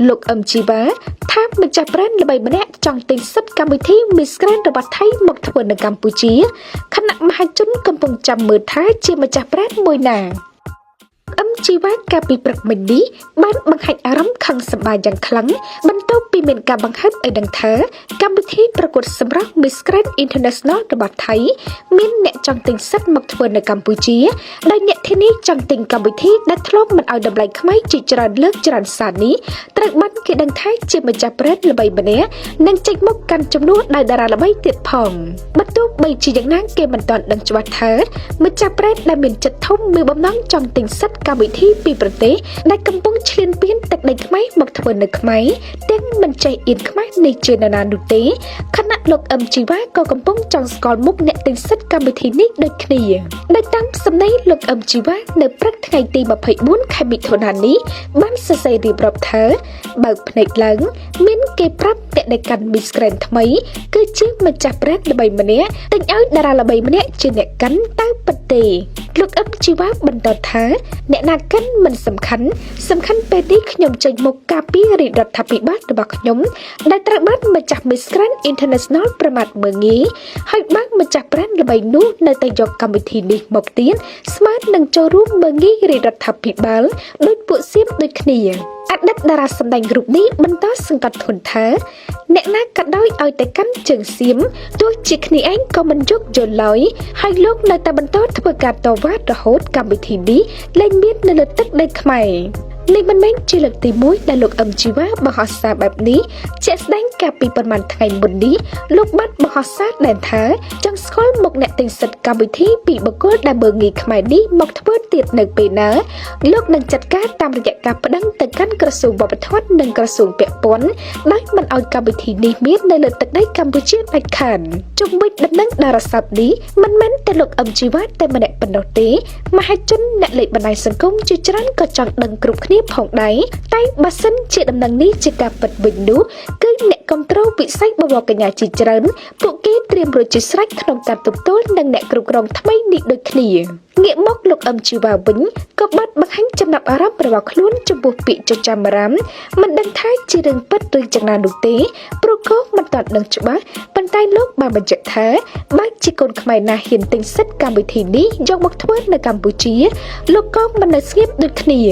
លោកអឹមជីវ៉ាថាម្ចាស់ brand ល្បីម្នាក់ចង់ទិញសិទ្ធិកម្មវិធី Miss Grand របស់ថៃមកធ្វើនៅកម្ពុជាខណៈមហាជនកំពុងចាំមើលថាជាម្ចាស់ brand មួយណាអឹមជីវ៉ាកាលពីព្រឹកមិញនេះបានបង្ហាញអារម្មណ៍ខឹងសម្បារយ៉ាងខ្លាំងបន្ទាប់ពីមានការបង្ហើបឲ្យដឹងថាកម្មវិធីប្រកួតសម្រស់ Miss Grand International របស់ថៃមានអ្នកចង់ទិញសិទ្ធិមកធ្វើនៅកម្ពុជាដោយអ្នកធានាចង់ទិញកម្មវិធីដែលធ្លាប់មិនឲ្យតម្លៃថ្មីជាច្រើនលើកច្រើនសារនេះត្រូវបានគេដឹងថាជាម្ចាស់ brand ល្បីម្នាក់និងចេញមកកាន់ជំនួសដោយតារាល្បីទៀតផងបើទោះបីជាយ៉ាងណាគេមិនទាន់ដឹងច្បាស់ថាម្ចាស់ brand ដែលមានចិត្តធំមានបំណងចង់ទិញសិទ្ធិកម្មវិធីពីប្រទេសដែលកំពុងឈ្លានពានទឹកដីខ្មែរមកធ្វើនៅខ្មែរទាំងមិនចេះអៀនខ្មែរនេះជានរណានោះទេខណៈលោកអឹមជីវ៉ាក៏កំពុងចង់ស្គាល់មុខអ្នកទិញសិទ្ធិកម្មវិធីនេះដូចគ្នាដោយតាមសម្ដីលោកអឹមជីវ៉ានៅព្រឹកថ្ងៃទី24ខែមិថុនានេះបានសរសេររៀបរាប់ថាបើកភ្នែកឡើងមានគេប្រាប់អ្នកដែលកាន់ Miss Grand ថ្មីគឺជាម្ចាស់ brand ល្បីម្នាក់ទិញឲ្យតារាល្បីម្នាក់ជាអ្នកកាន់តើពិតទេលោកអឹមជីវ៉ាបន្តថាអ្នកណាកាន់មិនសំខាន់ពេលនេះខ្ញុំចេញមកការពាររាជរដ្ឋាភិបាលរបស់ខ្ញុំដែលត្រូវបានម្ចាស់ Miss Grand International ប្រមាថមើងងាយហើយបានម្ចាស់ brand ល្បីនោះនៅតែយកកម្មវិធីនេះមកទៀតស្មើនឹងចូលរួមមើងងាយរាជរដ្ឋាភិបាលដោយពួកសៀមដូចគ្នាអតីតតារាសម្ដែងរូបនេះបន្តសង្កត់ធ្ងន់ថាអ្នកណាក៏ដោយឲ្យតែកាន់ជើងសៀមទោះជាគ្នាឯងក៏មិនយកយល់ឡើយហើយលោកនៅតែបន្តធ្វើការតវ៉ារហូតកម្មវិធីនេះលែងមាននៅលើទឹកដីខ្មែរនេះមិនមែនជាលើកទី1ដែលលោកអឹមជីវ៉ាបង្ហោះសារបែបនេះជាក់ស្ដែងកាលពីប្រហែលថ្ងៃមុននេះលោកបានបង្ហោះសារដែលថាចង់ស្គាល់មុខអ្នកទិញសិទ្ធិកម្មវិធីពីបុគ្គលដែលមើងងាយខ្មែរនេះមកធ្វើទៀតនៅពេលណាលោកនឹងចាត់ការតាមរយៈការប្តឹងទៅកាន់ក្រសួងវប្បធម៌និងក្រសួងពាក់ព័ន្ធដោយមិនឲ្យកម្មវិធីនេះមាននៅលើទឹកដីកម្ពុជាដាច់ខាតជុំវិញដំណឹងតារាស័ព្ទនេះមិនមែនតែលោកអឹមជីវ៉ាតែម្នាក់ប៉ុណ្ណោះទេមហាជនអ្នកលេខបណ្ដាញសង្គមជាច្រើនក៏ចង់ដឹងគ្រប់គ្នាផងដែរតែបើសិនជាដំណឹងនេះជាការពិតវិញនោះគឺអ្នកគ្រប់គ្រងវិស័យបវរកញ្ញាជាច្រើនពួកគេត្រៀមរួចជាស្រេចក្នុងការទប់ទល់នឹងអ្នកគ្រប់គ្រងថ្មីនេះដូចគ្នាងាកមកលោកអឹមជីវ៉ាវិញក៏បានបង្ហាញចំណាប់អារម្មណ៍របស់ខ្លួនចំពោះពាក្យចចាមអារ៉ាមមិនដឹងថាជារឿងពិតឬយ៉ាងណានោះទេព្រោះក៏មិនទាន់ដឹងច្បាស់ប៉ុន្តែលោកបានបញ្ជាក់ថាបើជាកូនខ្មែរណាហ៊ានទិញសិទ្ធិកម្មវិធីនេះយកមកធ្វើនៅកម្ពុជាលោកក៏មិននៅស្ងៀមដូចគ្នា